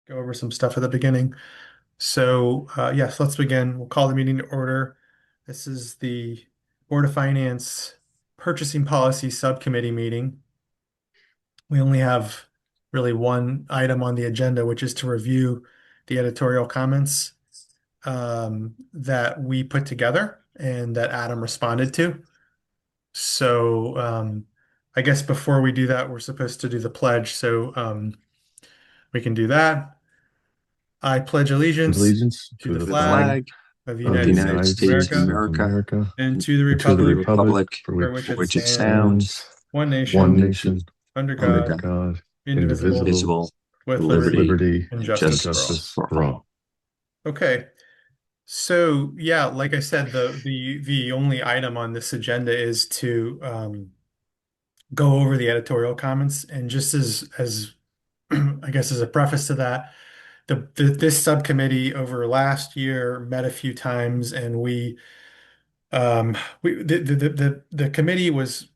go over some stuff at the beginning. Yes, let's begin. We'll call the meeting to order. This is the Board of Finance Purchasing Policy Subcommittee meeting. We only have really one item on the agenda, which is to review the editorial comments that we put together and that Adam responded to. I guess before we do that, we're supposed to do the pledge. We can do that. I pledge allegiance Allegiance to to the the the flag flag flag of the of the of the United United States United of States of States America of America America and to the and to the republic republic republic for for which which for it which it stands, stands, stands one one one nation, nation, nation under under under God, God, God, indivisible, indivisible, indivisible, with with with liberty liberty liberty and and and justice for all. justice justice for for all. all. Okay. Like I said, the only item on this agenda is to go over the editorial comments. And just as I guess as a preface to that, this subcommittee over last year met a few times, and the committee was,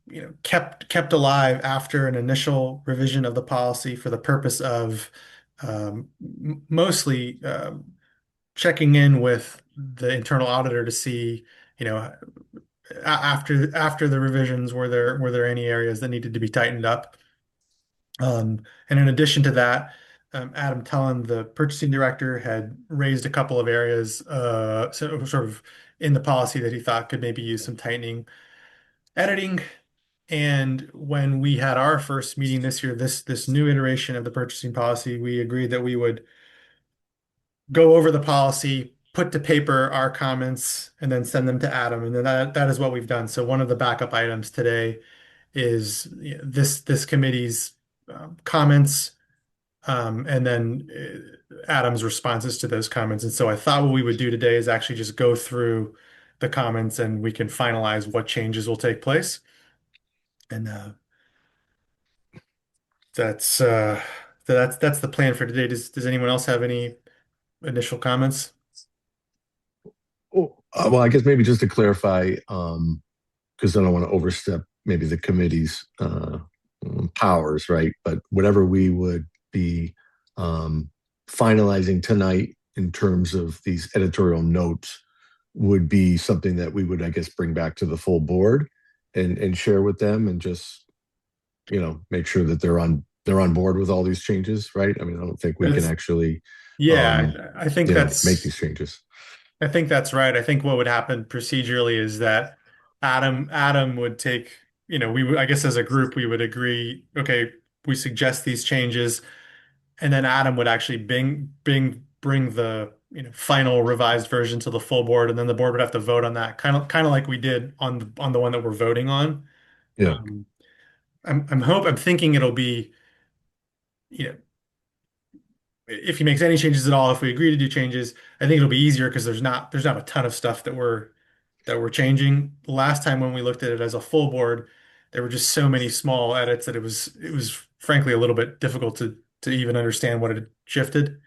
kept alive after an initial revision of the policy for the purpose of mostly checking in with the internal auditor to see, after the revisions, were there any areas that needed to be tightened up? And in addition to that, Adam Tellin, the purchasing director, had raised a couple of areas, so sort of in the policy that he thought could maybe use some tightening, editing. And when we had our first meeting this year, this new iteration of the purchasing policy, we agreed that we would go over the policy, put to paper our comments, and then send them to Adam. And then that is what we've done. So one of the backup items today is, this committee's comments, and then Adam's responses to those comments. And so I thought what we would do today is actually just go through the comments, and we can finalize what changes will take place. And that's that's the plan for today. Does anyone else have any initial comments? Oh, well, I guess maybe just to clarify, because I don't want to overstep maybe the committee's powers, right? But whatever we would be um, finalizing tonight in terms of these editorial notes would be something that we would, I guess, bring back to the full board and share with them and just, make sure that they're on board with all these changes, right? I mean, I don't think we can It's, actually, yeah, um, I think make these changes. that's right. I think what would happen procedurally is that Adam would take, we would, I guess as a group, we would agree, okay, we suggest these changes, and then Adam would actually bring the, final revised version to the full board, and then the board would have to vote on that, kind of like we did on the one that we're voting on. Yeah, Um, I'm thinking it'll be, you know, if he makes any changes at all, if we agree to do changes, I think it'll be easier because there's not a ton of stuff that we're changing. Last time when we looked at it as a full board, there were just so many small edits that it was frankly a little bit difficult to even understand what had shifted.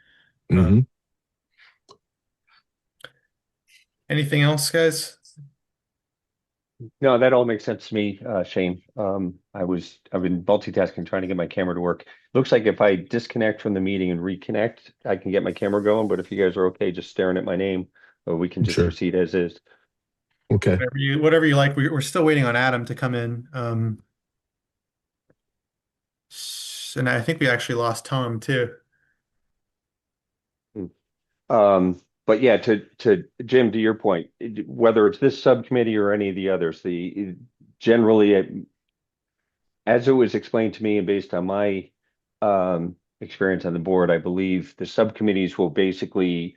Uh, hmm Anything else, guys? No, that all makes sense to me, Shane. I've been multitasking trying to get my camera to work. Looks like if I disconnect from the meeting and reconnect, I can get my camera going. But if you guys are okay just staring at my name, we can just sure. proceed as is. Okay. Whatever you like. We're still waiting on Adam to come in. And I think we actually lost Tom too. Hmm. But yeah, to Jim, to your point, whether it's this subcommittee or any of the others, the generally, as it was explained to me and based on my experience on the board, I believe the subcommittees will basically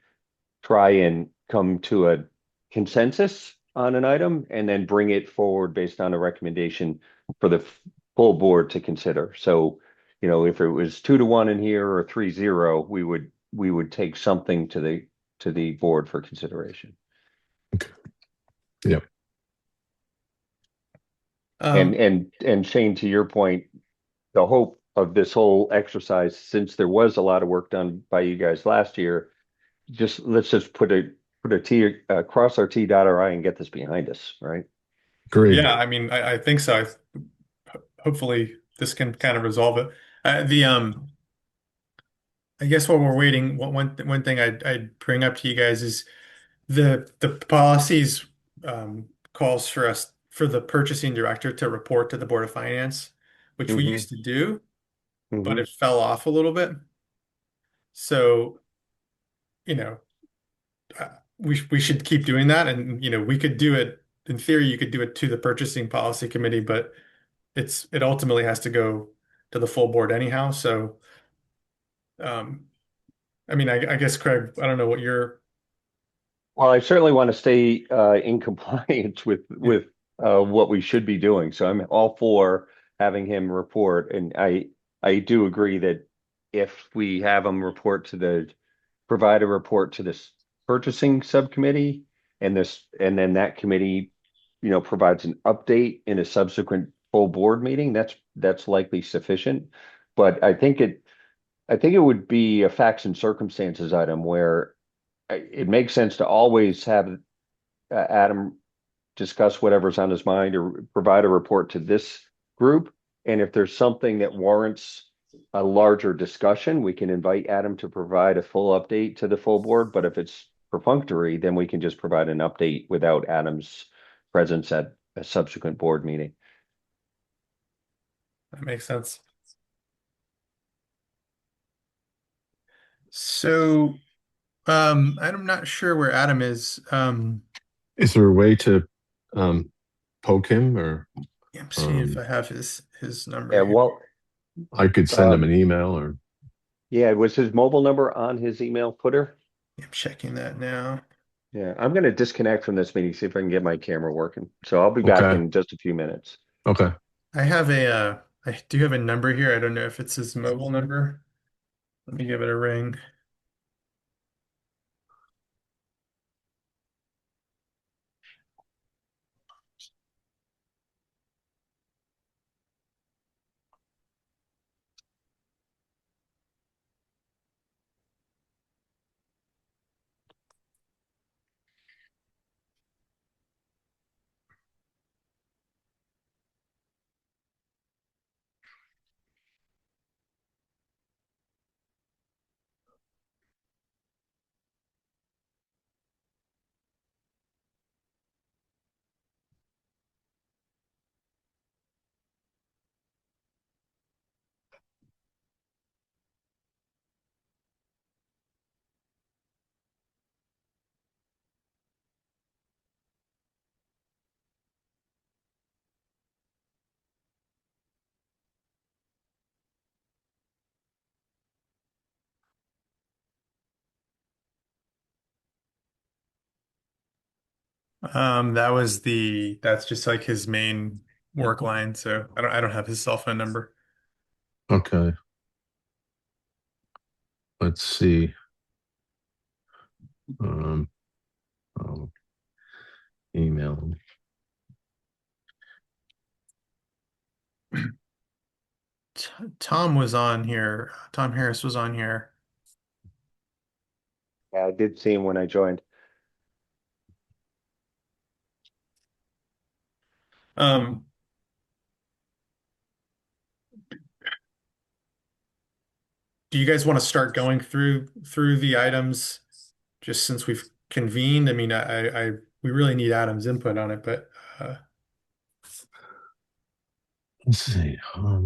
try and come to a consensus on an item and then bring it forward based on a recommendation for the full board to consider. So, if it was 2-1 in here or 3-0, we would take something to the board for consideration. Okay. Yep. And Um, and and Shane, to your point, the hope of this whole exercise, since there was a lot of work done by you guys last year, let's just put a T, cross our T, dot our I, and get this behind us, right? Great. yeah, I mean, I think so. Hopefully this can kind of resolve it. The I guess while we're waiting, one thing I'd bring up to you guys is the policies calls for us for the purchasing director to report to the Board of Finance, which we Hmm. used to do, but Hmm. it fell off a little bit. So, you know, we should keep doing that, and we could do it in theory. You could do it to the purchasing policy committee, but it ultimately has to go to the full board anyhow. So, um, I mean, I guess Craig, I don't know what your Well, I certainly want to stay in compliance with yeah. what we should be doing. So I'm all for having him report, and I do agree that if we have him report to the provide a report to this purchasing subcommittee, and then that committee, provides an update in a subsequent full board meeting, that's likely sufficient. But I think it would be a facts and circumstances item where it makes sense to always have Adam discuss whatever's on his mind or provide a report to this group. And if there's something that warrants a larger discussion, we can invite Adam to provide a full update to the full board. But if it's perfunctory, then we can just provide an update without Adam's presence at a subsequent board meeting. That makes sense. So, I'm not sure where Adam is. Is there a way to um, poke him, or I'm seeing if um, I have his number Yeah, here. well, I could send him um, an email, or yeah, was his mobile number on his email footer? I'm checking that now. Yeah, I'm going to disconnect from this meeting, see if I can get my camera working. So I'll be back okay, in just a few minutes. okay. I do have a number here. I don't know if it's his mobile number. Let me give it a ring. That's just like his main work line, so I don't have his cell phone number. Okay, let's see. Um, I'll email him. Tom was on here. Tom Harris was on here. Yeah, I did see him when I joined. Um, do you guys want to start going through the items just since we've convened? I mean, we really need Adam's input on it, but Let's see. Uh,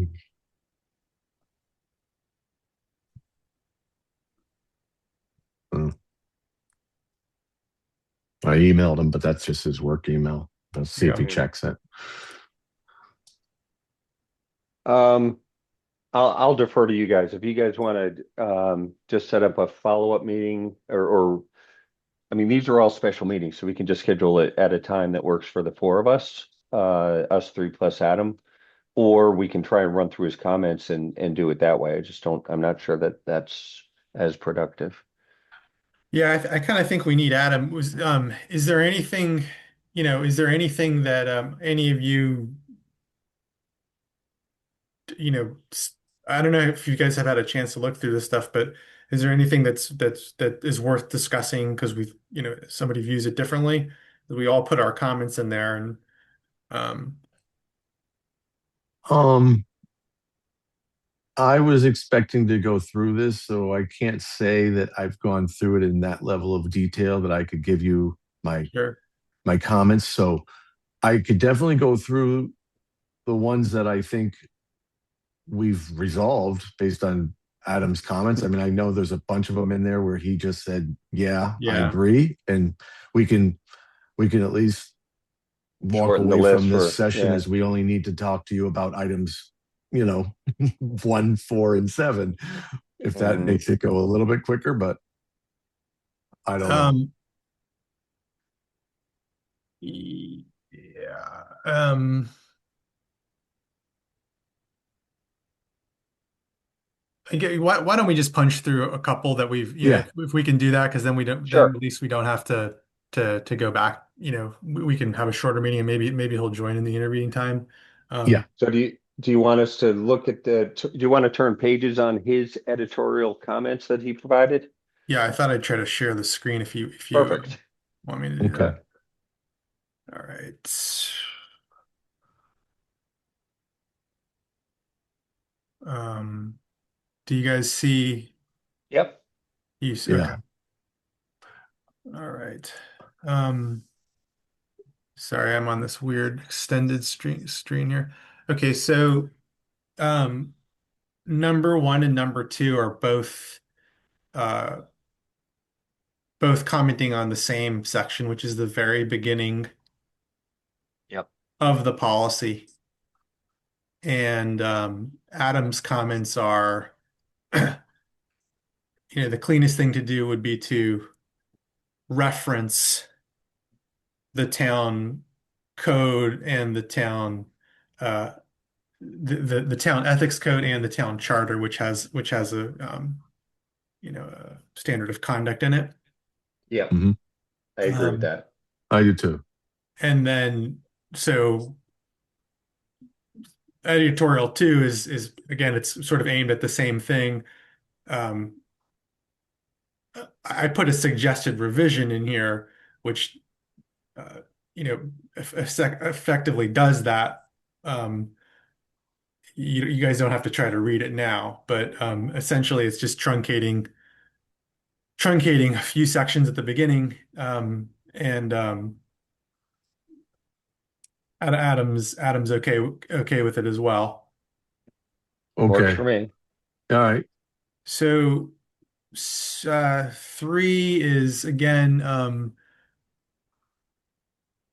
I emailed him, but that's just his work email. Let's see if yeah. he checks it. Um, I'll defer to you guys. If you guys want to just set up a follow-up meeting or I mean, these are all special meetings, so we can just schedule it at a time that works for the four of us, us three plus Adam, or we can try and run through his comments and do it that way. I'm not sure that that's as productive. Yeah, I kind of think we need Adam. Is there anything, is there anything that any of you, you know, s- I don't know if you guys have had a chance to look through this stuff, but is there anything that is worth discussing because somebody views it differently? We all put our comments in there, and um, Um, I was expecting to go through this, so I can't say that I've gone through it in that level of detail that I could give you my Sure. my comments. So I could definitely go through the ones that I think we've resolved based on Adam's comments. I mean, I know there's a bunch of them in there where he just said, "Yeah, I Yeah. agree," and we can we can at least walk Shorten the away list from this for, session yeah. as we only need to talk to you about items, you know, 1, 4, and 7, if that Mhm. makes it go a little bit quicker, but I don't know. Um, yeah. Okay, why don't we just punch through a couple that we've, Yeah, if we can do that, because then we don't, then Sure. at least we don't have to go back. We can have a shorter meeting and maybe he'll join in the intervening time. yeah. Um, So do you want us to look at do you want to turn pages on his editorial comments that he provided? yeah, I thought I'd try to share the screen if you Perfect. want me to do Okay. that. All right. Um, do you guys see Yep. okay. Yeah. All right. Um, sorry, I'm on this weird extended screen here. Okay, so um number one and number two are uh both commenting on the same section, which is the very beginning Yep. of the policy. And Adam's comments are, the cleanest thing to do would be to reference the town code and uh the town ethics code and the town charter, which has a standard of conduct in it. Yep. Hmm. I agree with Um, that. I do too. and then so editorial two is again, it's sort of aimed at the same thing. Um, I put a suggested revision in here, which uh, effectively does that. Um, you guys don't have to try to read it now, but essentially it's just truncating a few sections at the beginning, and Adam's okay with it as well. Works Okay. for me. All right. So three is again,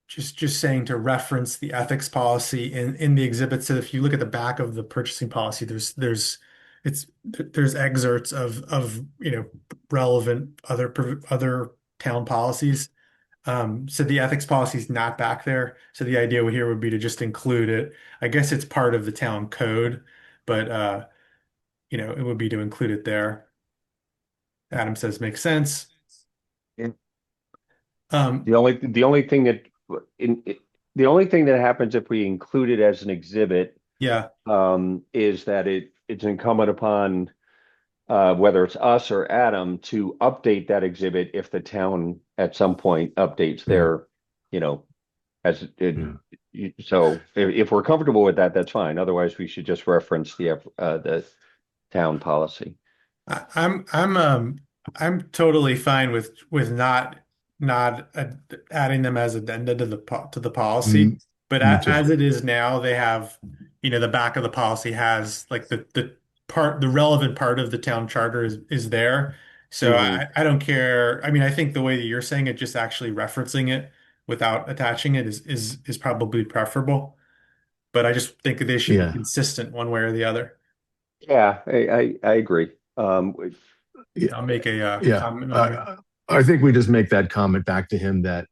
just saying to reference the ethics policy in the exhibit. So if you look at the back of the purchasing policy, there's excerpts of relevant other town policies. So the ethics policy is not back there. So the idea here would be to just include it. I guess it's part of the town code, but it would be to include it there. Adam says makes sense. Yeah. Um, The only thing in the only thing that happens if we include it as an exhibit yeah. is that it's incumbent upon whether it's us or Adam to update that exhibit if the town at some point updates Yeah. their, you know, as it. Yeah. So if we're comfortable with that, that's fine. Otherwise, we should just reference the town policy. I'm totally fine with not adding them as addenda to the policy, Mm, but me too. as it is now, they have, the back of the policy has like the relevant part of the town charter is there. So Hmm. I don't care. I mean, I think the way that you're saying it, just actually referencing it without attaching it is probably preferable. But I just think that they should be Yeah. consistent one way or the other. Yeah, I agree. Yeah. I'll make a Yeah. comment on here. I think we just make that comment back to him that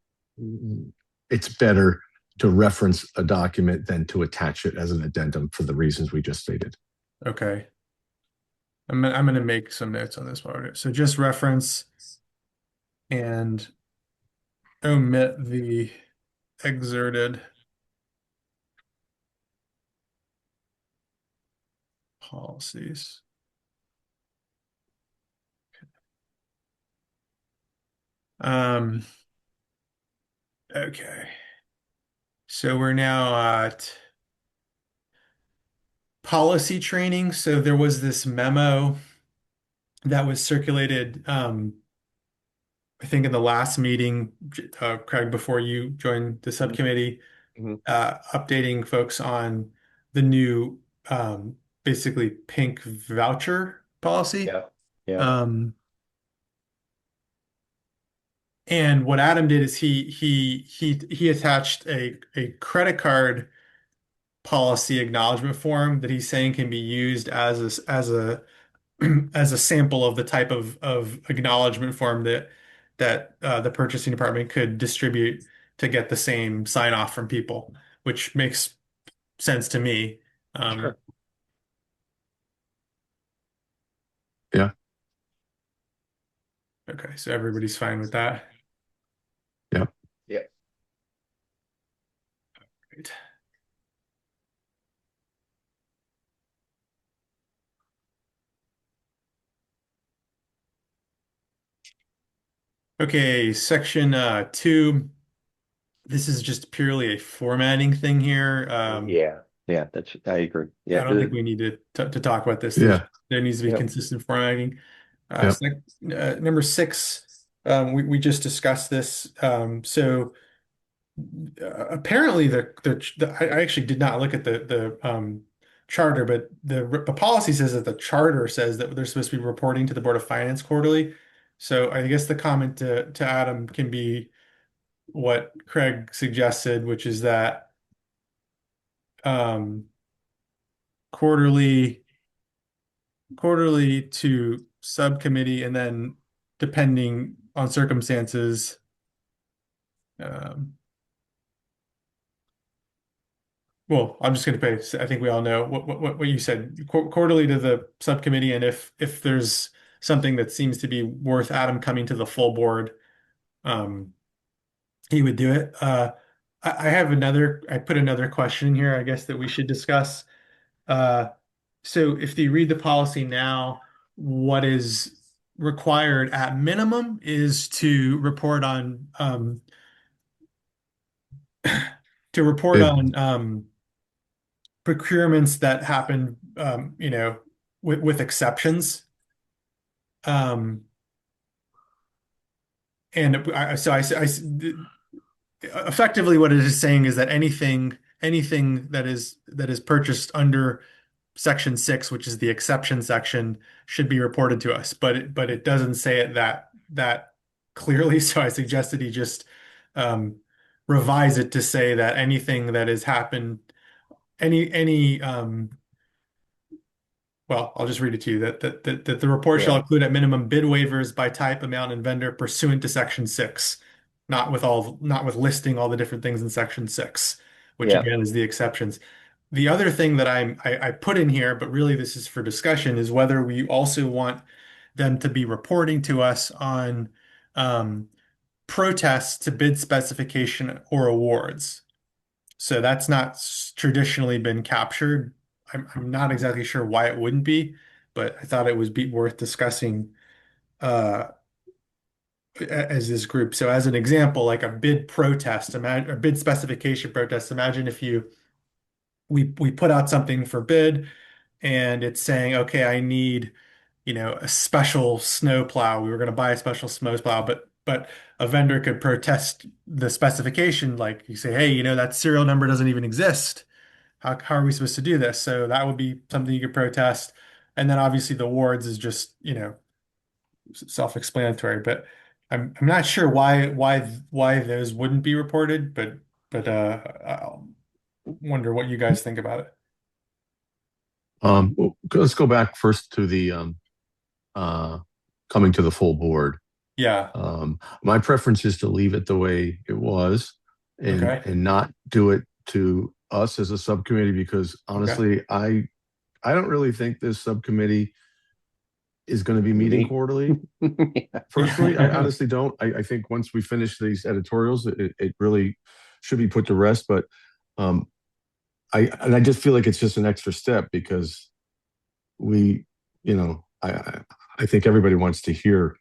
it's better to reference a document than to attach it as an addendum for the reasons we just stated. Okay. I'm gonna make some notes on this part. So just reference and omit the exerted policies. Um, okay. So we're now at policy training. So there was this memo that was circulated, I think in the last meeting, Craig, before you joined the subcommittee, Mhm. updating folks on the new, basically pink voucher policy. Yeah. Yeah. Um, and what Adam did is he attached a credit card policy acknowledgement form that he's saying can be used as a as a sample of the type of acknowledgement form that the purchasing department could distribute to get the same sign off from people, which makes sense to me. Um, Sure. Yeah. okay, so everybody's fine with that. Yeah. Yeah. Great. Okay, section 2. This is just purely a formatting thing here. Yeah. Yeah. I agree. I Yeah. don't think we need to talk about this. Yeah. There needs to be Yep. consistent formatting. Yeah. Number 6, we just discussed this. So apparently I actually did not look at the charter, but the policy says that the charter says that they're supposed to be reporting to the Board of Finance quarterly. So I guess the comment to Adam can be what Craig suggested, which is that um, quarterly quarterly to subcommittee, and then depending on circumstances, um, well, I'm just going to pay. I think we all know what you said. Quarterly to the subcommittee, and if there's something that seems to be worth Adam coming to the full board, um, he would do it. I have another. I put another question here, I guess, that we should discuss. Uh, so if you read the policy now, what is required at minimum is to report on It, procurements that happen, with exceptions. Um, and effectively what it is saying is that anything that is purchased under section 6, which is the exception section, should be reported to us. But it doesn't say it that clearly. So I suggested he just um, revise it to say that anything that has happened, any well, I'll just read it to you that the report shall Yeah. include at minimum bid waivers by type, amount, and vendor pursuant to section 6, not with listing all the different things in section 6, which Yeah. again is the exceptions. The other thing that I put in here, but really this is for discussion, is whether we also want them to be reporting to us on um, protests to bid specification or awards. So that's not traditionally been captured. I'm not exactly sure why it wouldn't be, but I thought it was worth discussing uh, as this group. So as an example, like a bid protest, imagine a bid specification protest. Imagine if we put out something for bid and it's saying, okay, I need, a special snow plow. We were going to buy a special snow plow, but a vendor could protest the specification. Like you say, hey, that serial number doesn't even exist. How are we supposed to do this? So that would be something you could protest. And then obviously the awards is just, self-explanatory, but I'm not sure why those wouldn't be reported, but I wonder what you guys think about it. well, let's go back first to the uh, coming to the full board. Yeah. My preference is to leave it the way it was and Okay. and not do it to us as a subcommittee because Okay. honestly, I don't really think this subcommittee is going to be meeting Me. quarterly. Yeah. Personally, I Yeah. honestly don't. I think once we finish these editorials, it really should be put to rest. But um, I just feel like it's just an extra step because we, I think everybody wants to hear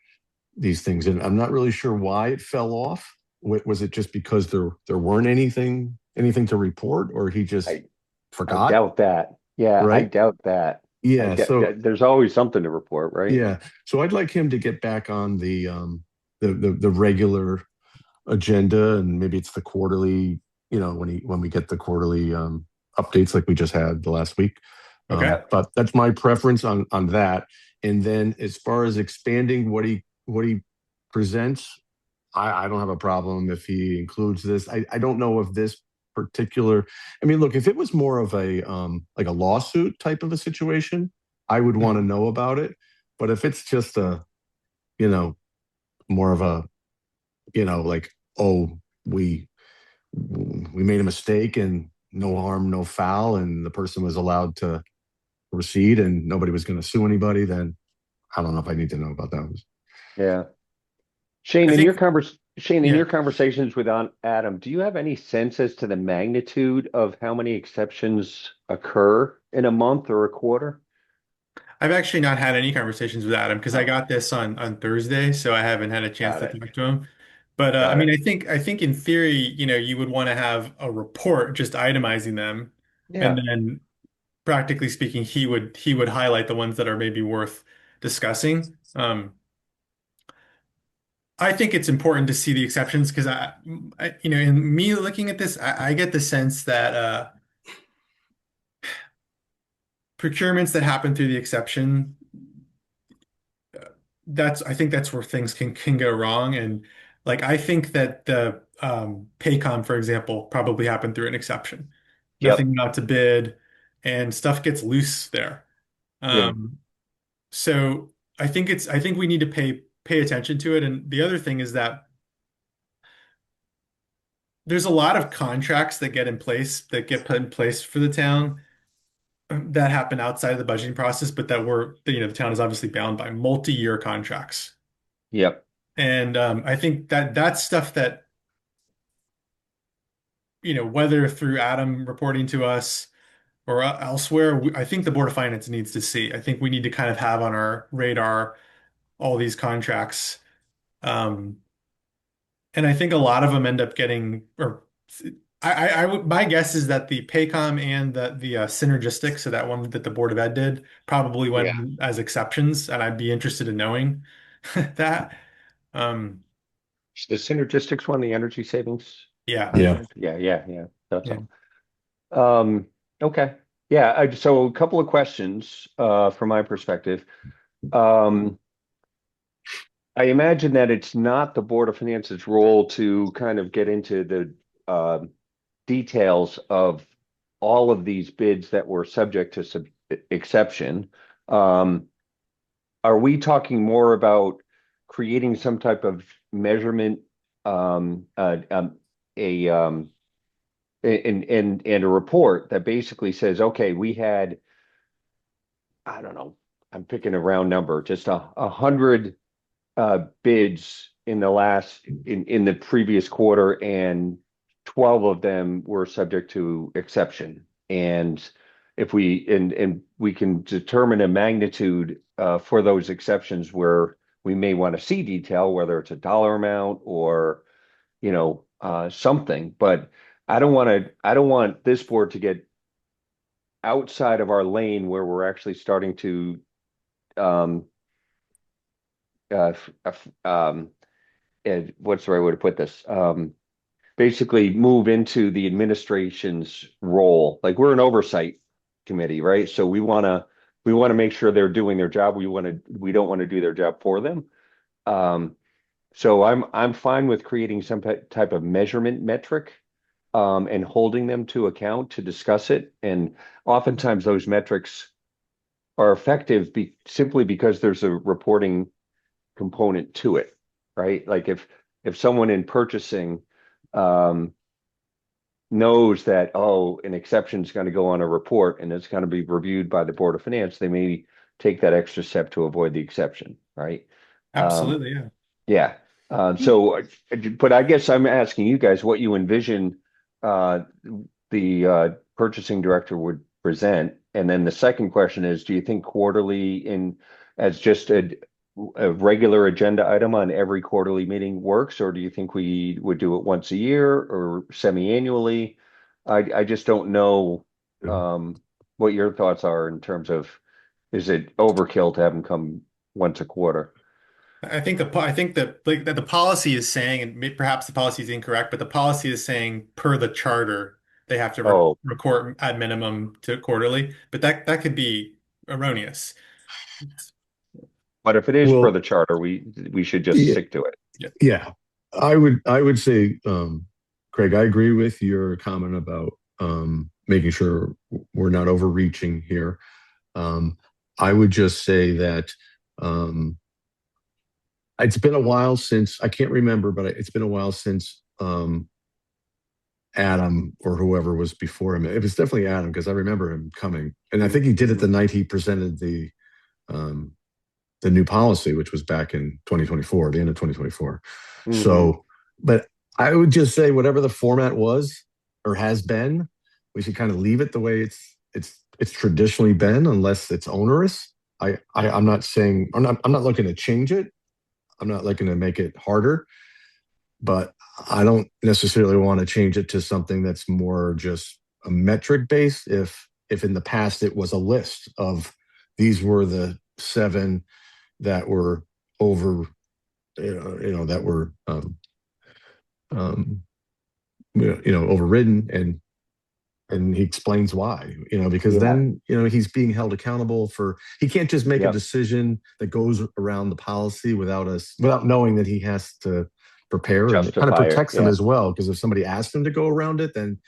these things, and I'm not really sure why it fell off. Was it just because there weren't anything to report, or he just I I forgot? doubt that. Yeah, I right? doubt that. Yeah. So There's always something to report, right? yeah. So I'd like him to get back on the regular agenda, and maybe it's the quarterly, when we get the quarterly updates like we just had the last week. Okay. Yeah. But that's my preference on that. And then as far as expanding what he presents, I don't have a problem if he includes this. I don't know if this particular, I mean, look, if it was more of a like a lawsuit type of a situation, I would want to Mhm. know about it. But if it's just a, you know, more of a, like, oh, we we made a mistake and no harm, no foul, and the person was allowed to proceed and nobody was going to sue anybody, then I don't know if I need to know about that. Yeah. I think, Shane, in yeah, your conversations with Adam, do you have any sense as to the magnitude of how many exceptions occur in a month or a quarter? I've actually not had any conversations with Adam because I Oh, got this on Thursday, so I haven't had a chance got to it. talk to him. But I Got mean, it. I think in theory, you would want to have a report just itemizing them, and Yeah. then practically speaking, he would highlight the ones that are maybe worth discussing. I think it's important to see the exceptions because in me looking at this, I get the sense that procurements that happen through the exception, I think that's where things can go wrong. And like I think that the Paycom, for example, probably happened through an exception. Nothing Yep. went out to bid, and stuff gets loose there. Yeah. Um, so I think we need to pay attention to it. And the other thing is that there's a lot of contracts that get put in place for the town that happen outside of the budgeting process, but the town is obviously bound by multi-year contracts. Yep. And I think that that's stuff that, whether through Adam reporting to us or elsewhere, I think the Board of Finance needs to see. I think we need to kind of have on our radar all these contracts. Um, and I think a lot of them end up getting, or my guess is that the Paycom and the Synergistic, so that one that the Board of Ed did, probably Yeah. went as exceptions, and I'd be interested in knowing that. Um, The synergistics one, the energy savings yeah, Yeah. contract. Yeah. Yeah. Yeah. That's yeah. all. Okay. Yeah. So a couple of questions, from my perspective. Um, I imagine that it's not the Board of Finance's role to kind of get into the details of all of these bids that were subject to exception. Um, are we talking more about creating some type of measurement, um, uh, um, a and a report that basically says, okay, we had, I don't know, I'm picking a round number, just a hundred bids in the previous quarter, and 12 of them were subject to exception. And if we can determine a magnitude for those exceptions where we may want to see detail, whether it's a dollar amount or something. But I don't want this board to get outside of our lane where we're actually starting to um, what's the right way to put this? Basically move into the administration's role. Like, we're an oversight committee, right? So we want to make sure they're doing their job. We don't want to do their job for them. Um, so I'm fine with creating some type of measurement metric, and holding them to account to discuss it. And oftentimes those metrics are effective simply because there's a reporting component to it, right? Like, if someone in purchasing um, knows that, oh, an exception is going to go on a report and it's going to be reviewed by the Board of Finance, they may take that extra step to avoid the exception, right? Um, Absolutely, yeah. yeah. But I guess I'm asking you guys what you envision uh, the purchasing director would present. And then the second question is, do you think quarterly as just a regular agenda item on every quarterly meeting works, or do you think we would do it once a year or semi-annually? I just don't know. Um, what your thoughts are in terms of, is it overkill to have them come once a quarter? I think that like that the policy is saying, and perhaps the policy is incorrect, but the policy is saying per the charter they have to Oh, record at minimum to quarterly, but that could be erroneous. but if it is per Well, the charter, we should just yeah, stick to it. Yeah. yeah. I would say, Craig, I agree with your comment about making sure we're not overreaching here. I would just say that um, it's been a while since I can't remember, but it's been a while since Adam or whoever was before him. It was definitely Adam because I remember him coming, and I think he did it the night he presented um, the new policy, which was back in 2024, the end of 2024. Hmm. So, but I would just say whatever the format was or has been, we should kind of leave it the way it's traditionally been, unless it's onerous. I'm not saying I'm not looking to change it. I'm not looking to make it harder, but I don't necessarily want to change it to something that's more just a metric based. If in the past it was a list of these were the seven that were over, that were um, overridden, and he explains why, because Yeah. then he's being held accountable for he can't just make a Yep. decision that goes around the policy without knowing that he has to prepare, and it kind of Justify it. protects him Yeah. as well, because if somebody asks him to go around it, then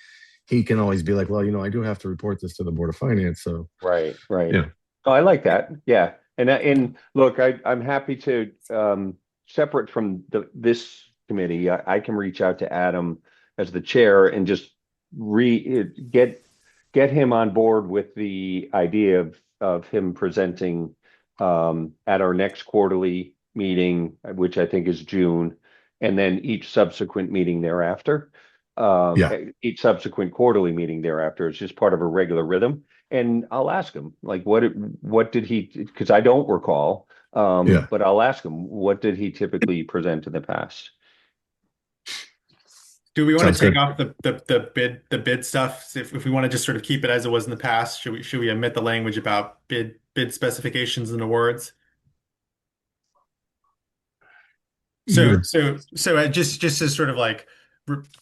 he can always be like, well, I do have to report this to the Board of Finance, so Right. Right. yeah. Oh, I like that. Yeah. And look, I'm happy to, separate from this committee, I can reach out to Adam as the chair and just get him on board with the idea of him presenting at our next quarterly meeting, which I think is June, and then each subsequent meeting thereafter. Yeah. Each subsequent quarterly meeting thereafter is just part of a regular rhythm. And I'll ask him, like, what did he, because I don't recall, Yeah. but I'll ask him, what did he typically present in the past? Do we want Sounds to take good. off the bid stuff? If we want to just sort of keep it as it was in the past, should we omit the language about bid specifications and awards? So You're just to sort of like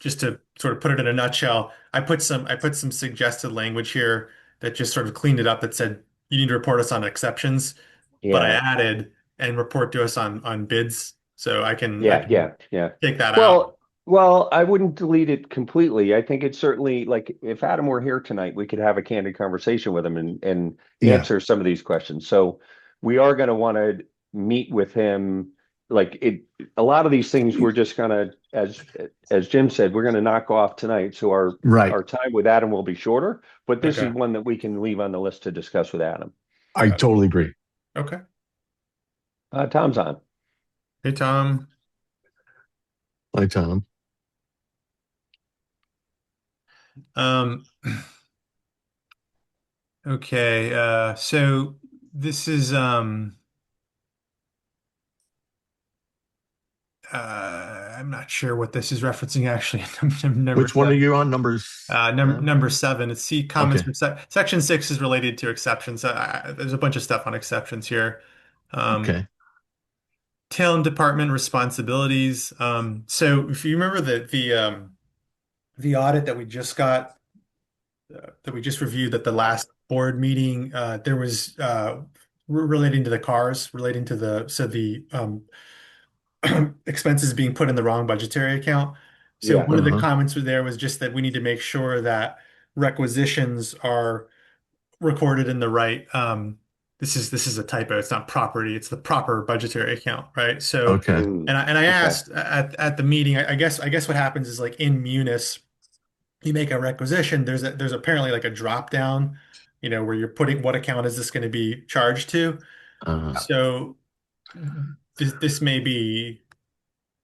just to sort of put it in a nutshell, I put some suggested language here that just sort of cleaned it up that said you need to report us on exceptions, but I Yeah. added and report to us on bids. So I Yeah, can yeah, yeah. take that out. Well, I wouldn't delete it completely. I think it's certainly, like, if Adam were here tonight, we could have a candid conversation with him and Yeah. answer some of these questions. So we are going to want to meet with him. Like, a lot of these things we're just gonna, as Jim said, we're going to knock off tonight. So Right. our time with Adam will be shorter, but this is Okay. one that we can leave on the list to discuss with Adam. I Got it. totally agree. Okay. Tom's on. Hey, Tom. Hi, Tom. Um, okay. So this is I'm not sure what this is referencing actually. Number Which one are seven. you on? Numbers? Number seven. It's C comments Okay. for section six is related to exceptions. There's a bunch of stuff on exceptions here. Um, Okay. Tail department responsibilities. So if you remember the audit that we just got that we just reviewed at the last board meeting, there was relating to the cars, relating to the expenses being put in the wrong budgetary account. So Yeah. one of the Uh-huh. comments there was just that we need to make sure that requisitions are recorded in the right. This is a typo. It's not property. It's the proper budgetary account, right? So, Okay. Mm, and I okay. asked at the meeting. I guess what happens is like in Munis, you make a requisition. There's apparently like a drop down, where you're putting what account is this going to be charged to. Uh, So this may be.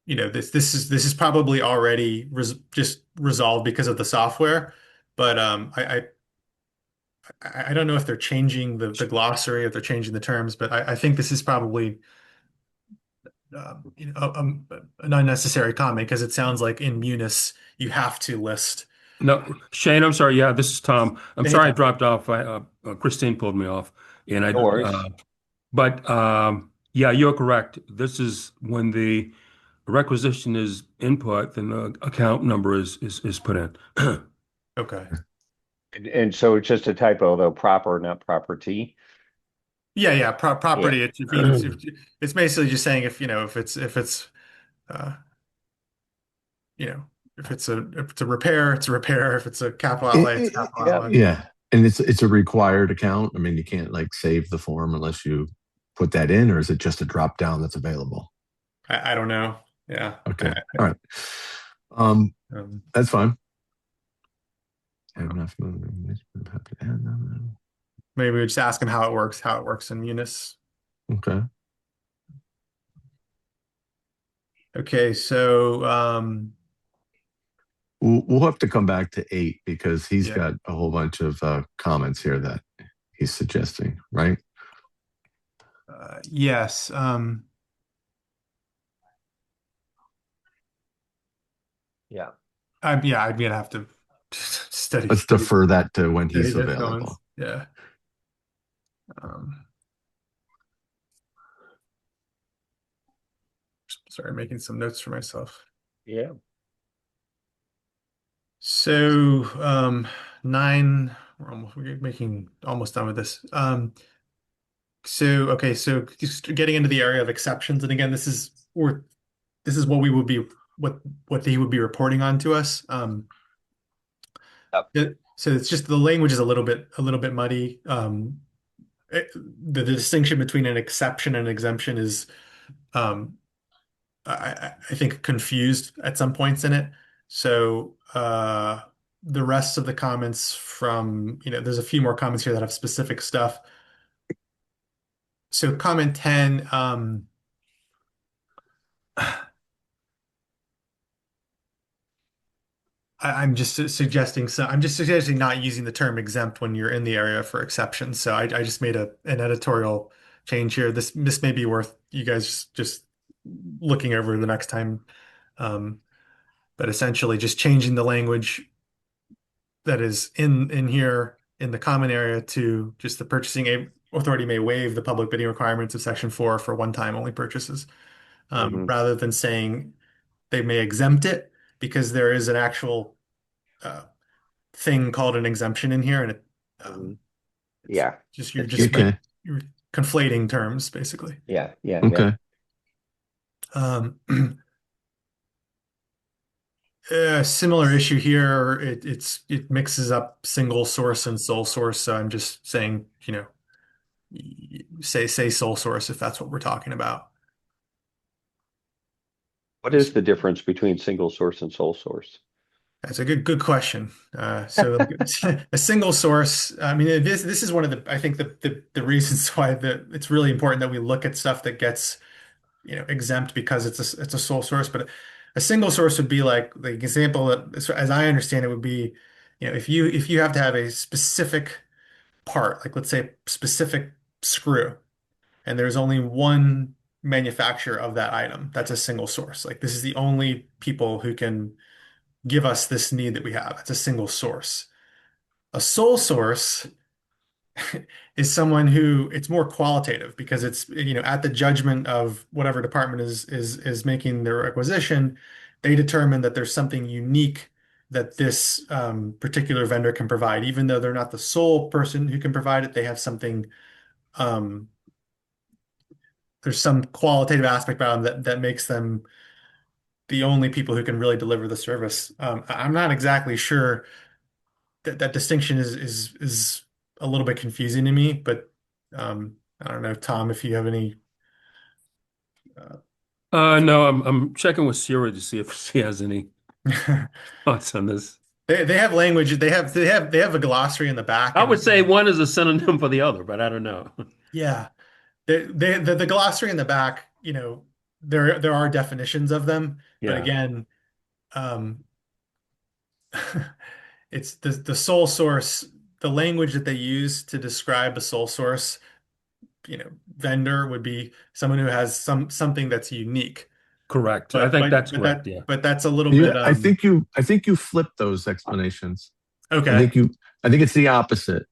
This is probably already just resolved because of the software, but I don't know if they're changing the glossary, if they're changing the terms, but I think this is probably an unnecessary comment because it sounds like in Munis you have to list No, Shane, I'm sorry. Yeah, this is Tom. I'm Hey, sorry I Tom. dropped off. Christine pulled me off, and No worries. but yeah, you're correct. This is when the requisition is input, then the account number is put in. Okay. And so it's just a typo, though, proper, not property. Yeah, yeah. Yeah. Property. It means it's basically just saying if if it's uh if it's a repair, it's a repair. If it's a capital outlay, it's a capital Yeah. outlay. Yeah. And it's a required account. I mean, you can't like save the form unless you put that in, or is it just a drop down that's available? I don't know. Yeah. Okay. All right. Um, Um, that's fine. Maybe we just ask him how it works in Munis. Okay. Okay, so We'll have to come back to 8 because he's yeah, got a whole bunch of comments here that he's suggesting, right? yes. Yeah. I'm gonna have to Let's study defer that to when study he's this going. available. Yeah. Um, Sorry, making some notes for myself. Yeah. So, we're making almost done with this. Okay, so just getting into the area of exceptions, and again, this is what we would be what he would be reporting on to us. Yep. So it's just the language is a little bit muddy. The distinction between an exception and an exemption is, um, I think, confused at some points in it. So the rest of the comments from, there's a few more comments here that have specific stuff. So comment 10, I'm just suggesting not using the term exempt when you're in the area for exceptions. So I just made an editorial change here. This may be worth you guys just looking over the next time. Um, but essentially just changing the language that is in here in the common area to just the authority may waive the public bidding requirements of section 4 for one-time only purchases, Hmm. rather than saying they may exempt it, because there is an actual uh, thing called an exemption in here, and Hmm. it's Yeah. just It's just Okay. you're conflating terms basically. yeah, yeah, yeah. Okay. Um, Similar issue here. It mixes up single source and sole source. So I'm just saying, say sole source if that's what we're talking about. What is the difference between single source and sole source? That's a good question. So a single source. I mean, this is one of I think the reasons why it's really important that we look at stuff that gets exempt, because it's a sole source. But a single source would be like the example that, as I understand it, would be, if you have to have a specific part, like let's say specific screw, and there's only one manufacturer of that item, that's a single source. Like this is the only people who can give us this need that we have. It's a single source. A sole source is someone who it's more qualitative, because it's, at the judgment of whatever department is making their requisition. They determine that there's something unique that this particular vendor can provide, even though they're not the sole person who can provide it. They have something. Um, there's some qualitative aspect about them that makes them the only people who can really deliver the service. I'm not exactly sure that distinction is a little bit confusing to me, but I don't know, Tom, if you have any. Uh, No, I'm checking with Siri to see if she has any thoughts on this. they have language. They have a glossary in the back, I would and say one is a synonym for the other, but I don't know. yeah, the glossary in the back. There are definitions of them, but Yeah. again, um, it's the sole source, the language that they use to describe a sole source, vendor would be someone who has something that's unique. Correct. I but think but that's but correct. that Yeah. but that's a little Yeah, bit I think you flipped those explanations. I okay. think you I think it's the opposite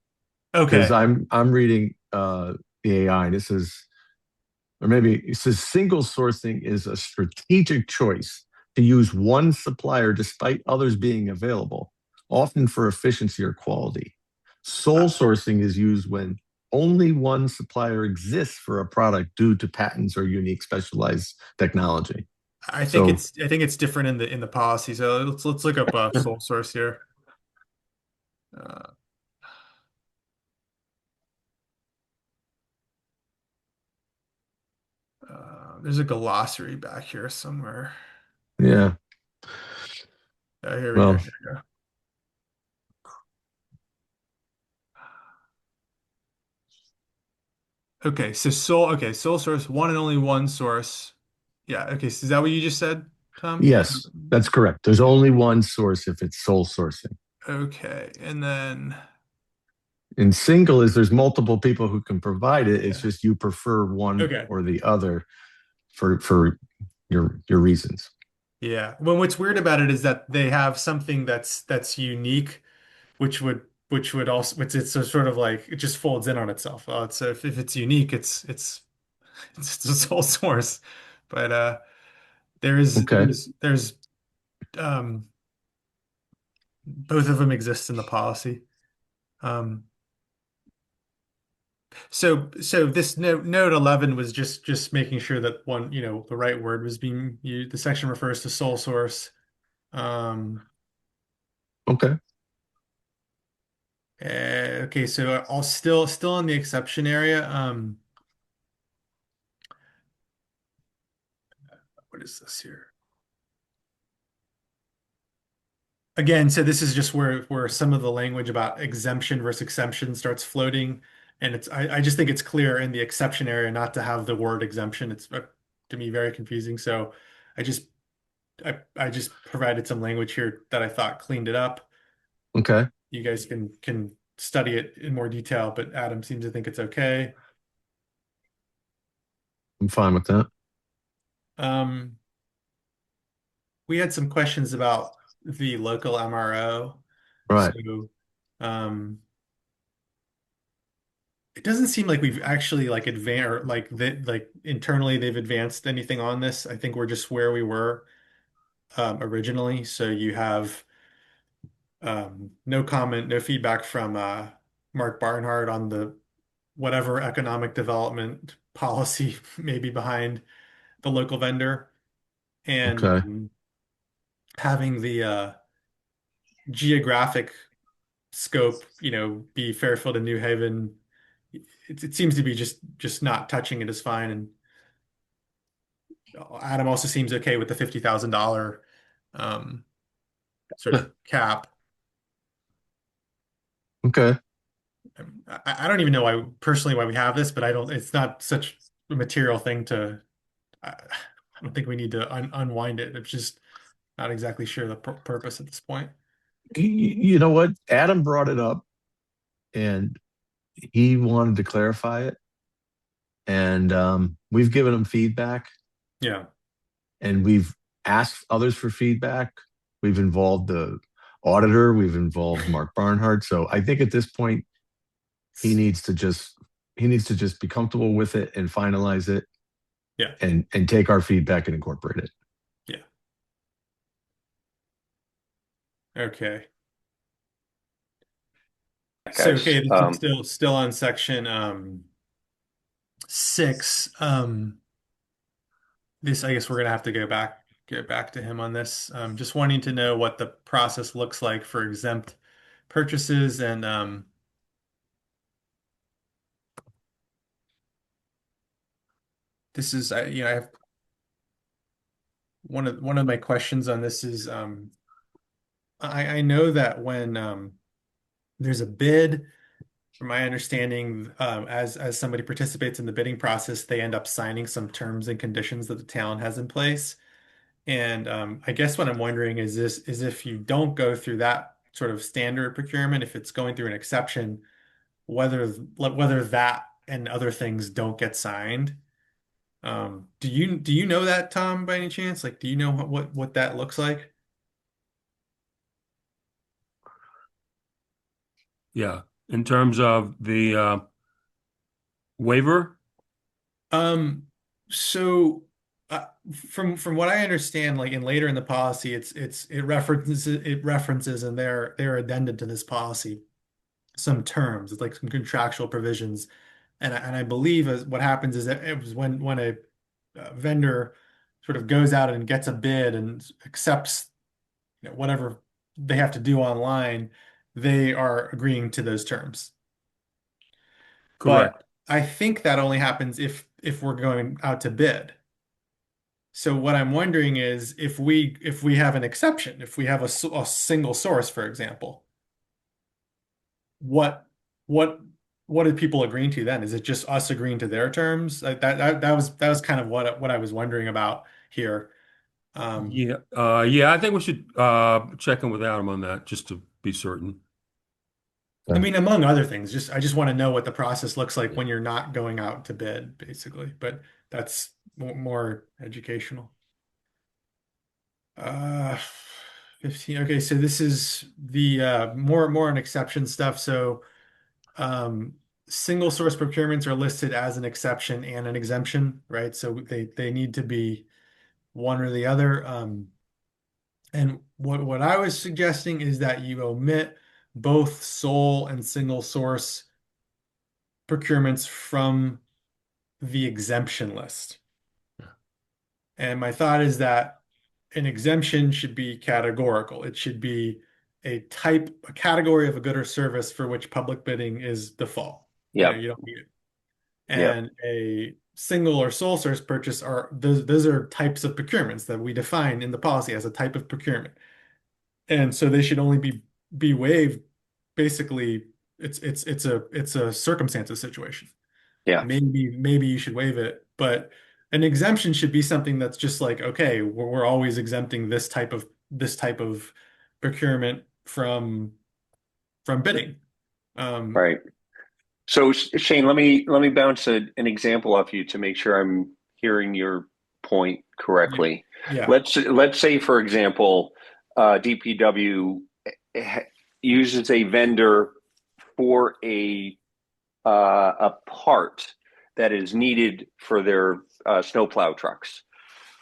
because Okay. I'm reading the AI and it says, or maybe it says single sourcing is a strategic choice to use one supplier despite others being available, often for efficiency or quality. Sole sourcing is used when only one supplier exists for a product due to patents or unique specialized technology. So, I think it's different in the policy. So let's look up sole source here. Uh, there's a glossary back here somewhere. yeah, Here we go. well, Here we go. Okay, sole source, one and only one source. Yeah, okay. So is that what you just said, Tom? yes, that's correct. There's only one source if it's sole sourcing. Okay, and then And single is there's multiple people who can provide it. It's yeah. just you prefer one Okay. or the other for your reasons. Yeah. Well, what's weird about it is that they have something that's unique, which would also it's a sort of like it just folds in on itself. It's if it's unique, it's a sole source. But Okay. there's um both of them exist in the policy. Um so this note 11 was just making sure that one, the right word was being used. The section refers to sole source. Um Okay. okay, so I'll still in the exception area. What is this here? Again, so this is just where some of the language about exemption versus exception starts floating, and I just think it's clear in the exception area not to have the word exemption. It's to me very confusing. So I just I just provided some language here that I thought cleaned it up. Okay. You guys can study it in more detail, but Adam seems to think it's okay. I'm fine with that. Um, we had some questions about the local MRO. Right. So um, it doesn't seem like we've actually like advanced or like internally they've advanced anything on this. I think we're just where we were originally. So you have no comment, no feedback from Mark Barnhart on the whatever economic development policy may be behind the local vendor, and Okay. having the geographic scope, be Fairfield and New Haven. It seems to be just not touching it is fine. And Adam also seems okay with the $50,000 um, sort of cap. Okay. I don't even know why personally why we have this, but I don't. It's not such a material thing to. I don't think we need to unwind it. It's just not exactly sure the purpose at this point. You know what? Adam brought it up and he wanted to clarify it. And we've given him feedback Yeah. and we've asked others for feedback. We've involved the auditor, we've involved Mark Barnhart. So I think at this point he needs to just be comfortable with it and finalize it Yeah. and take our feedback and incorporate it. Yeah. Okay. So Guys, okay, this is still on section 6. This I guess we're gonna have to get back to him on this. Just wanting to know what the process looks like for exempt purchases and this is I have one of my questions on this is I know that when there's a bid, from my understanding, as somebody participates in the bidding process, they end up signing some terms and conditions that the town has in place. And I guess what I'm wondering is if you don't go through that sort of standard procurement, if it's going through an exception, whether that and other things don't get signed. Do you know that, Tom, by any chance? Like, do you know what that looks like? Yeah. In terms of the waiver, Um, so from what I understand, like in later in the policy, it references in their addendum to this policy some terms. It's like some contractual provisions, and I believe as what happens is that it was when a vendor sort of goes out and gets a bid and accepts, whatever they have to do online, they are agreeing to those terms. But correct. I think that only happens if we're going out to bid. So what I'm wondering is if we have an exception, if we have a single source, for example, what what what are people agreeing to then? Is it just us agreeing to their terms? That was kind of what I was wondering about here. Um, Yeah, I think we should check in with Adam on that just to be certain. I Uh, mean, among other things, I just want to know what the process looks like yeah. when you're not going out to bid, basically. But that's more educational. Uh, 15. Okay, so this is the more an exception stuff. So um, single source procurements are listed as an exception and an exemption, right? So they need to be one or the other. And what I was suggesting is that you omit both sole and single source procurements from the exemption list. And my thought is that an exemption should be categorical. It should be a category of a good or service for which public bidding is default. Yep. You don't need it. Yep. And a single or sole source purchase are those are types of procurements that we define in the policy as a type of procurement. And so they should only be waived. Basically, it's a circumstances situation. Yeah. Maybe you should waive it, but an exemption should be something that's just like, okay, we're always exempting this type of procurement from bidding. Um, Right. So Shane, let me bounce an example off you to make sure I'm hearing your point yeah, correctly. yeah. Let's say, for example, DPW ha- uses a vendor for a part that is needed for their snowplow trucks,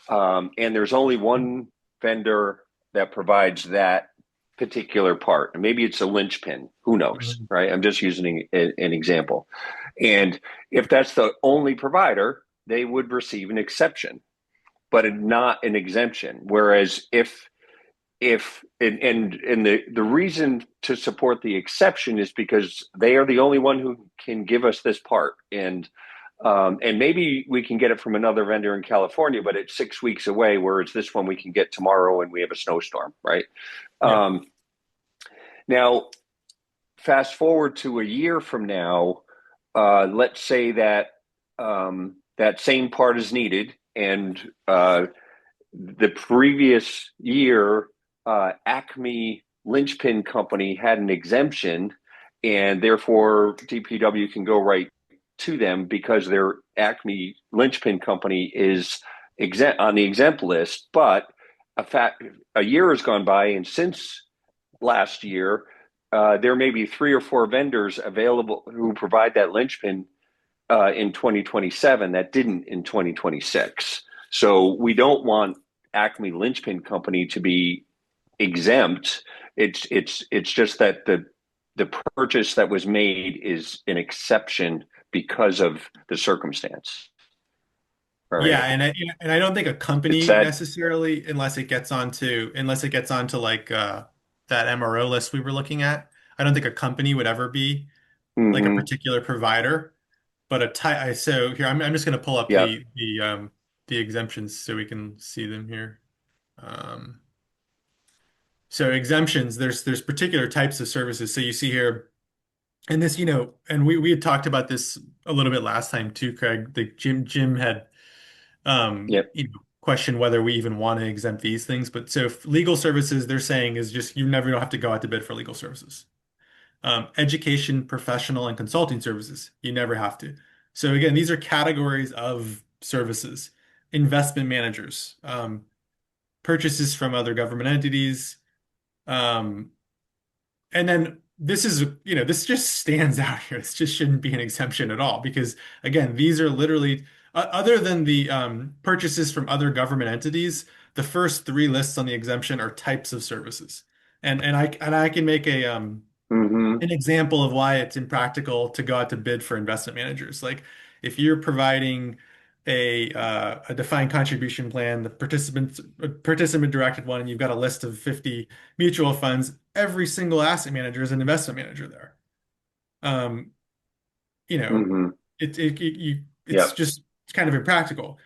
and there's only one vendor that provides that particular part. And maybe it's a linchpin. Who knows, Mhm. right? I'm just using an example. And if that's the only provider, they would receive an exception, but not an exemption. Whereas if and the reason to support the exception is because they are the only one who can give us this part, and maybe we can get it from another vendor in California, but it's 6 weeks away, whereas this one we can get tomorrow and we have a snowstorm, right? Yeah. um, Now fast forward to a year from now, let's say that that same part is needed, and the previous year, Acme Linchpin Company had an exemption, and therefore DPW can go right to them because their Acme Linchpin Company is exempt on the exempt list. But a year has gone by, and since last year, there may be three or four vendors available who provide that linchpin in 2027 that didn't in 2026. So we don't want Acme Linchpin Company to be exempt. It's just that the purchase that was made is an exception because of the circumstance. All Yeah, right. and I don't think a It's company that. necessarily, unless it gets onto like that MRO list we were looking at. I don't think a company would ever be like a Mm-hmm. particular provider, but so here I'm just going to pull up Yep. the exemptions so we can see them here. Um, so exemptions, there's particular types of services. So you see here, and this, and we had talked about this a little bit last time too, Craig. The Jim had Yep. question whether we even want to exempt these things. But so if legal services, they're saying is just you never don't have to go out to bid for legal services. Education, professional, and consulting services, you never have to. So again, these are categories of services, investment managers, purchases from other government entities, um, and then this is, this just stands out here. This just shouldn't be an exemption at all because, again, these are literally, other than the purchases from other government entities, the first three lists on the exemption are types of services. And I can make Hmm. an example of why it's impractical to go out to bid for investment managers. Like if you're providing a defined contribution plan, the participant directed one, and you've got a list of 50 mutual funds, every single asset manager is an investment manager there. Um, you know, Hmm. it's Yep. just it's kind of impractical.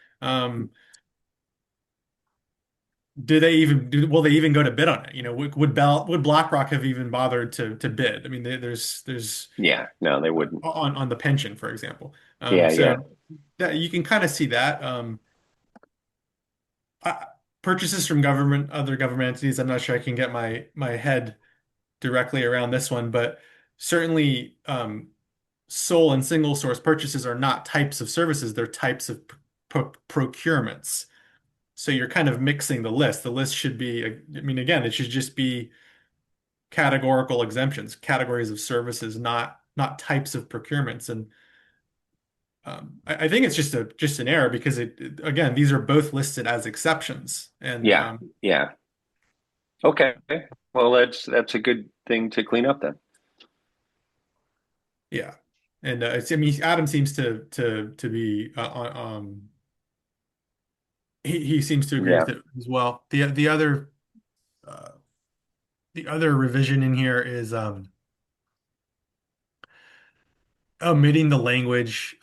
Do they even will they even go to bid on it? Would BlackRock have even bothered to bid? I mean, there's Yeah. No, they wouldn't. on the pension, for example. Yeah. So Yeah. that you can kind of see that. I, purchases from other government entities. I'm not sure I can get my head directly around this one, but certainly sole and single source purchases are not types of services, they're types of procurements. So you're kind of mixing the list. The list should be, I mean, again, it should just be categorical exemptions, categories of services, not types of procurements. And I think it's just an error because again, these are both listed as exceptions. And Yeah. Yeah. Okay. Well, that's a good thing to clean up then. yeah. And I mean, Adam seems to be he seems to agree Yeah. with it as well. Uh, the other revision in here is omitting the language.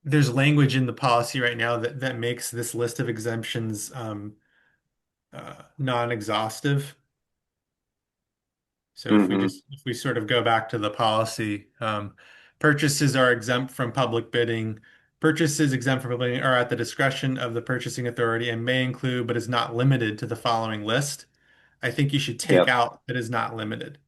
There's language in the policy right now that makes this list of exemptions non-exhaustive. So Hmm. if we sort of go back to the policy, purchases are exempt from public bidding. Purchases exempt from public bidding are at the discretion of the purchasing authority and may include, but is not limited to the following list. I think you should take Yep. out that is not limited.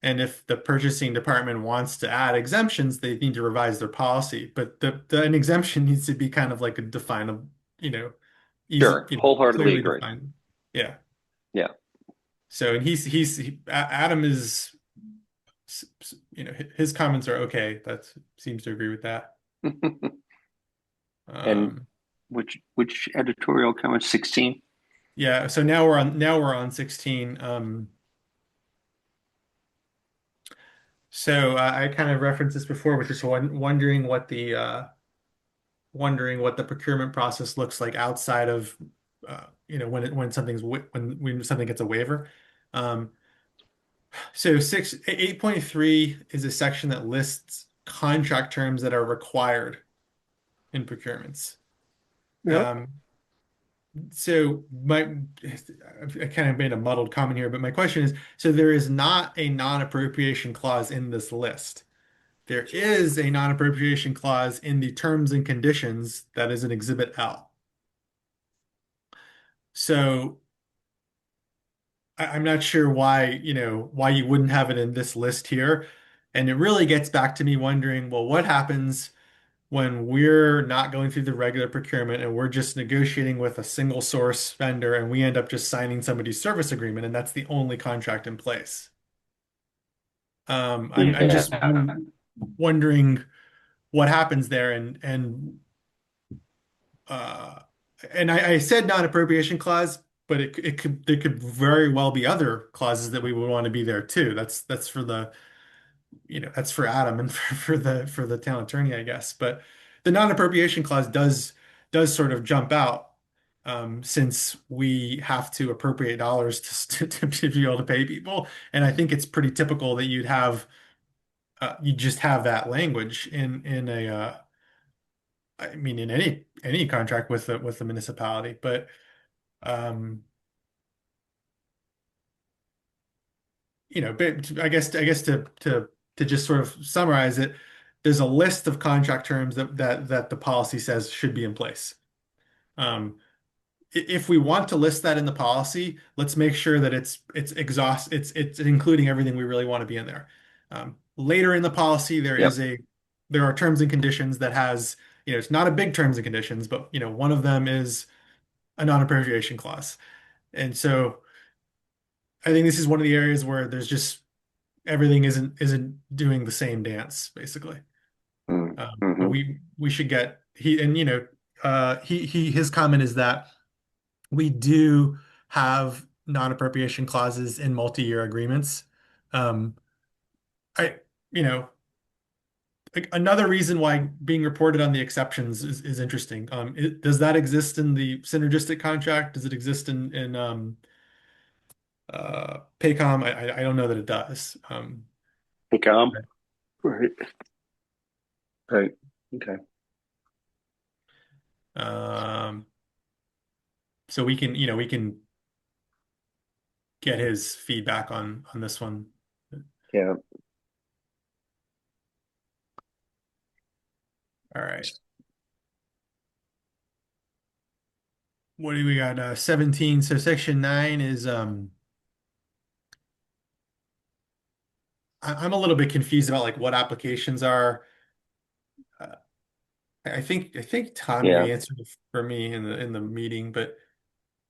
And if the purchasing department wants to add exemptions, they need to revise their policy. But an exemption needs to be kind of like a definable, easy, Sure. Wholeheartedly clearly agree. defined. Yeah. Yeah. So, and Adam is, his comments are okay. That seems to agree with that. And Um, which editorial comment? 16? yeah. So now we're on 16. So I kind of referenced this before, which is wondering what the procurement process looks like outside of when something gets a waiver. Um, so 8.3 is a section that lists contract terms that are required in procurements. Yep. Um, so I kind of made a muddled comment here, but my question is, so there is not a non-appropriation clause in this list. There is a non-appropriation clause in the terms and conditions that is in Exhibit L. So I'm not sure why you wouldn't have it in this list here. And it really gets back to me wondering, well, what happens when we're not going through the regular procurement and we're just negotiating with a single source vendor and we end up just signing somebody's service agreement and that's the only contract in place? I'm just Yeah. wondering what happens there uh, and I said non-appropriation clause, but it could there could very well be other clauses that we would want to be there too. That's for that's for Adam and for the town attorney, I guess. But the non-appropriation clause does sort of jump out since we have to appropriate dollars to be able to pay people, and I think it's pretty typical that you just have that language in a I mean in any contract with the municipality, but um, but I guess to just sort of summarize it, there's a list of contract terms that the policy says should be in place. Um, if we want to list that in the policy, let's make sure that it's including everything we really want to be in there. Later in the policy, Yep. there are terms and conditions that has it's not a big terms and conditions, but one of them is a non-appropriation clause. And so I think this is one of the areas where there's just everything isn't doing the same dance, basically. But Mm-hmm. we should get he and he his comment is that we do have non-appropriation clauses in multi-year agreements. Um, I you know like, another reason why being reported on the exceptions is interesting. Does that exist in the synergistic contract? Does it exist in Paycom? I don't know that it does. Become. Right. Right. Okay. Um, so we can get his feedback on this one. Yeah. All right. What do we got? 17. So section 9 is I'm a little bit confused about like what applications are. Uh, I think Tom, you Yeah. answered it for me in the meeting, but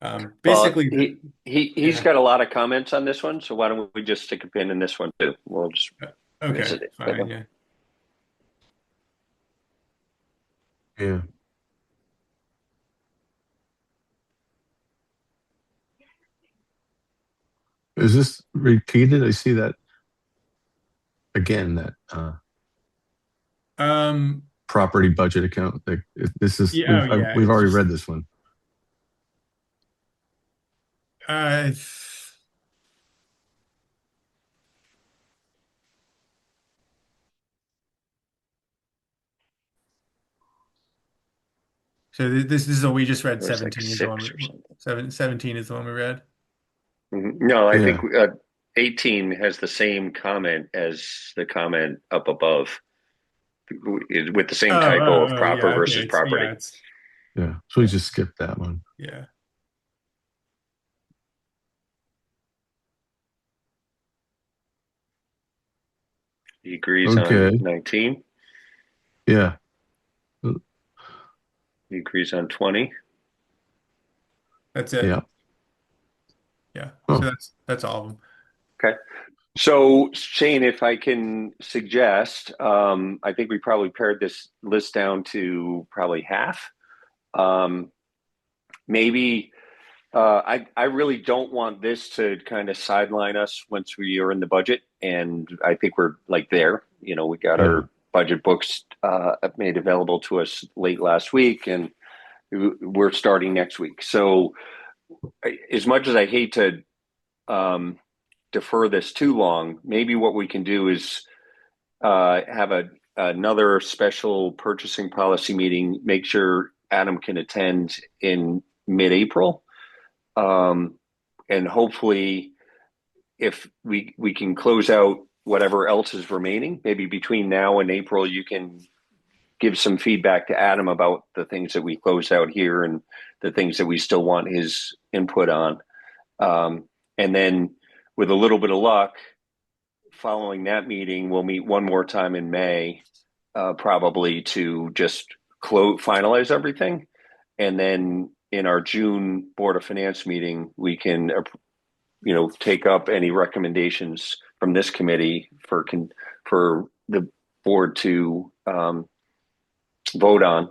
Well, basically he's yeah. got a lot of comments on this one, so why don't we just stick a pin in this one too? We'll just Okay, visit it with fine, him. yeah. Yeah. Is this repeated? I see that again, that Um property budget account. Like this is yeah, oh yeah, we've it's already just read this one. uh so this is what we just read. It was like 17 is the one 6 or something. 17 is the one we read. No, I think Yeah. 18 has the same comment as the comment up above with the same typo of proper Yeah, okay. versus property. Yeah. So we Yeah, just skipped that one. yeah. He agrees on Okay. 19. Yeah. He agrees on 20. That's it. Yeah. Yeah. So Oh, that's all of them. Okay. So, Shane, if I can suggest, I think we probably pared this list down to probably half. Um, maybe I really don't want this to kind of sideline us once we are in the budget, and I think we're like there. We got yeah. our budget books made available to us late last week, and we're starting next week. So, as much as I hate to defer this too long, maybe what we can do is have another special purchasing policy meeting. Make sure Adam can attend in mid-April, um, and hopefully, if we can close out whatever else is remaining, maybe between now and April, you can give some feedback to Adam about the things that we closed out here and the things that we still want his input on. And then, with a little bit of luck, following that meeting, we'll meet one more time in May, probably to just finalize everything. And then in our June Board of Finance meeting, we can, take up any recommendations from this committee for the board to vote on.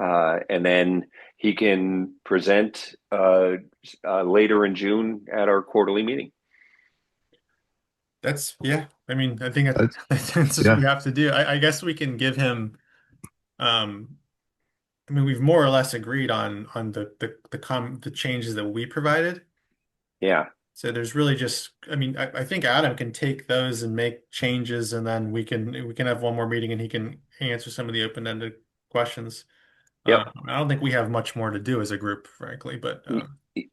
And then he can present later in June at our quarterly meeting. Yeah. I mean, I think That's, that's just what we yeah. have to do. I guess we can give him um I mean, we've more or less agreed on the changes that we provided. Yeah. So there's really just, I mean, I think Adam can take those and make changes, and then we can have one more meeting and he can answer some of the open-ended questions. Yep. I don't think we have much more to do as a group, frankly, but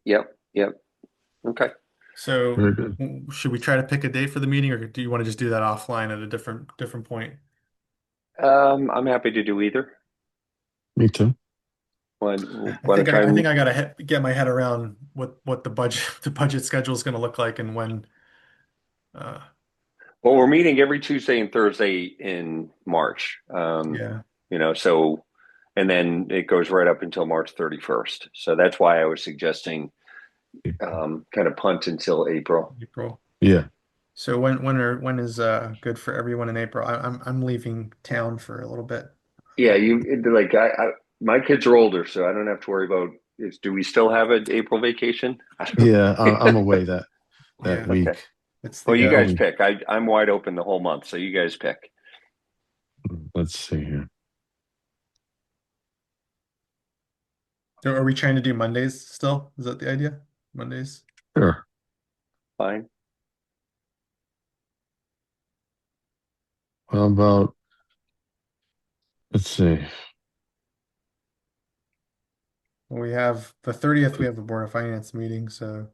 Yep. Yep. Okay. so Very good. should we try to pick a date for the meeting, or do you want to just do that offline at a different point? I'm happy to do either. Me too. Why, I why think don't I, I I? think I gotta get my head around what the budget the budget schedule is going to look like and when. Uh, Well, we're meeting every Tuesday and Thursday in March. yeah, So and then it goes right up until March 31st. So that's why I was suggesting kind of punt until April. April. Yeah. So when is good for everyone in April? I'm leaving town for a little bit. Yeah, my kids are older, so I don't have to worry about do we still have an April vacation? I don't know. Yeah, I'm away that Yeah. week. Okay. It's Well, the you Yeah, guys pick. I'm wide open the whole month, so you guys pick. let's see here. so are we trying to do Mondays still? Is that the idea? Mondays? Sure. Fine. How about, let's see. We have the 30th, we have the Board of Finance meeting, so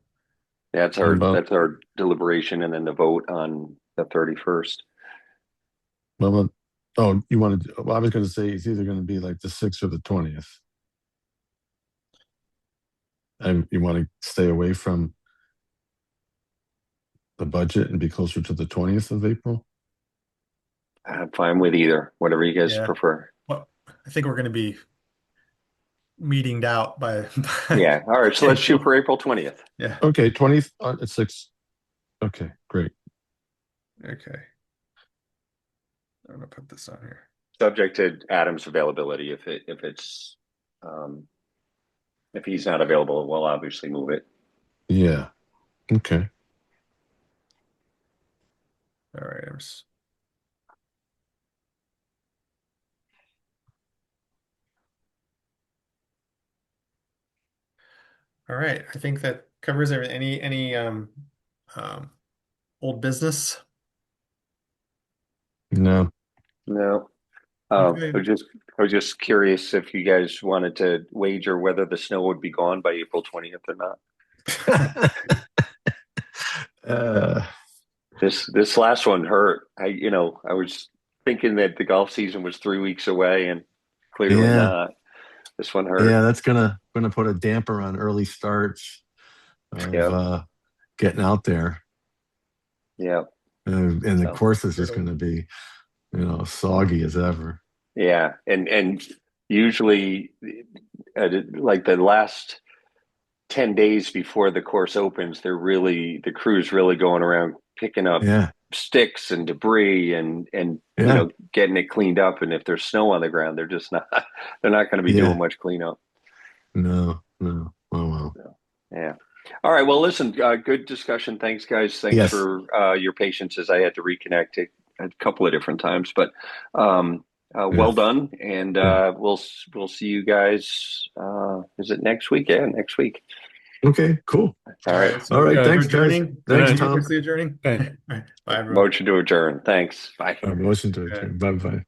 That's How our about, that's our deliberation, and then the vote on the 31st. how about, oh, you wanted, well, I was going to say it's either going to be like the 6th or the 20th. And you want to stay away from the budget and be closer to the 20th of April? I'm fine with either, whatever you guys Yeah. prefer. well, I think we're going to be meetinged out by Yeah. All right. So let's shoot for April 20th. Yeah. Okay, 20th at 6. Okay, great. Okay. I'm gonna put this on here. Subject to Adam's availability. If he's not available, we'll obviously move it. Yeah. Okay. All right. All right. I think that covers everything. Any um old business? No. No. Okay. I was just curious if you guys wanted to wager whether the snow would be gone by April 20th or not. uh, This last one hurt. I was thinking that the golf season was 3 weeks away, and clearly Yeah. not. This one hurt. yeah, that's gonna put a damper on early starts of Yep. getting out there. Yeah. And the So- course is just going to be, soggy as ever. Yeah, and usually, like the last 10 days before the course opens, the crew's really going around picking up Yeah. sticks and debris and Yeah. getting it cleaned up. And if there's snow on the ground, they're not going to be Yeah. doing much cleanup. No. Oh, well. Yeah. All right. Well, listen, good discussion. Thanks, guys. Thanks Yes. for your patience as I had to reconnect a couple of different times, but well Yes. done. And Yeah. we'll see you guys. Is it next week? Yeah, next week. Okay, cool. All right. So All right, we're thanks, guys. adjourning. Thanks, We're Tom. officially adjourning. Okay. All right. Bye, everyone. Motion to adjourn. Thanks. Bye. Motion to Okay. adjourn. Bye-bye.